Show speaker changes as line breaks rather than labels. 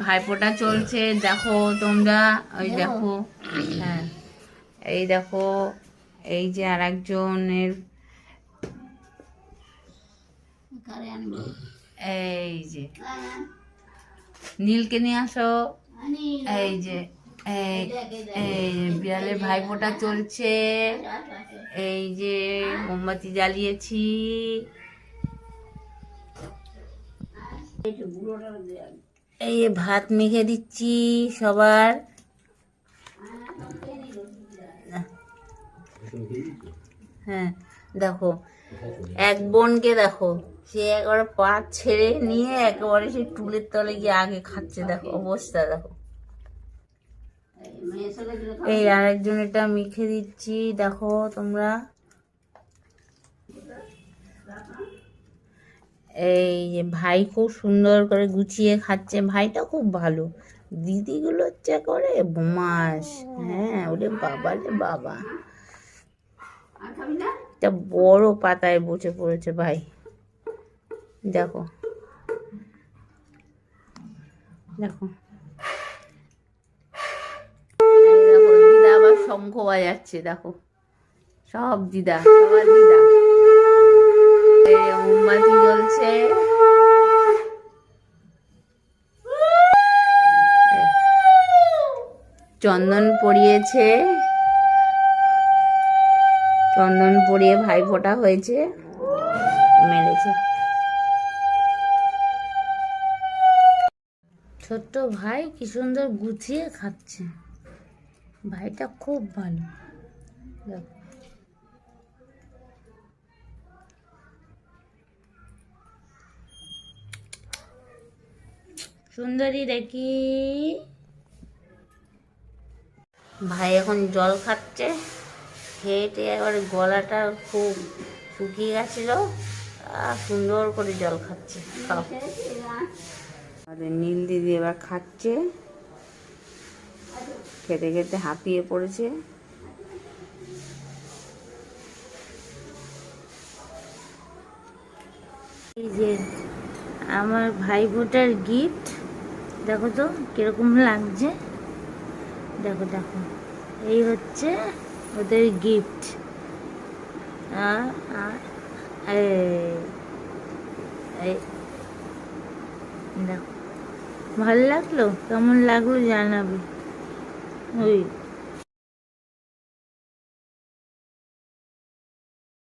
ভাইফোঁটা চলছে, দেখো তোমরা। ওই দেখো, হ্যাঁ এই দেখো, এই যে আর একজনের, এই যে নীলকে নিয়ে আসো। এই যে এই এই বিড়ালের ভাইফোঁটা চলছে। এই যে মোমবাতি জ্বালিয়েছি। এই ভাত মেখে দিচ্ছি সবার। হ্যাঁ দেখো, এক বোনকে দেখো, সে একবারে পা ছেড়ে নিয়ে একেবারে সে টুলের তলে গিয়ে আগে খাচ্ছে। দেখো অবস্থা, দেখো। এই আরেকজনেরটা মেখে দিচ্ছি, দেখো তোমরা। এই যে ভাই খুব সুন্দর করে গুছিয়ে খাচ্ছে, ভাইটা খুব ভালো। দিদিগুলো হচ্ছে করে বোমাস। হ্যাঁ, ওরে বাবা রে বাবা, একটা বড় পাতায় বসে পড়েছে ভাই। দেখো দেখো, দেখো দিদা আবার শঙ্খ বাজাচ্ছে। দেখো সব দিদা, সবার দিদা। মোমবাতি জ্বলছে, চন্দন পরিয়েছে, চন্দন পরিয়ে ভাইফোঁটা হয়েছে, মেরেছে। ছোট্ট ভাই কি সুন্দর গুছিয়ে খাচ্ছে, ভাইটা খুব ভালো। দেখো সুন্দরী দেখি। ভাই এখন জল খাচ্ছে, খেয়ে এবার গলাটা খুব শুকিয়ে গেছিল, সুন্দর করে জল খাচ্ছে। নীল দিদি এবার খাচ্ছে, খেতে খেতে হাঁপিয়ে পড়েছে। এই যে আমার ভাইফোঁটার গিফট, দেখো তো কিরকম লাগছে। দেখো দেখো, এই হচ্ছে ওদের গিফট। দেখো, ভালো লাগলো? কেমন লাগলো জানাবে। ওই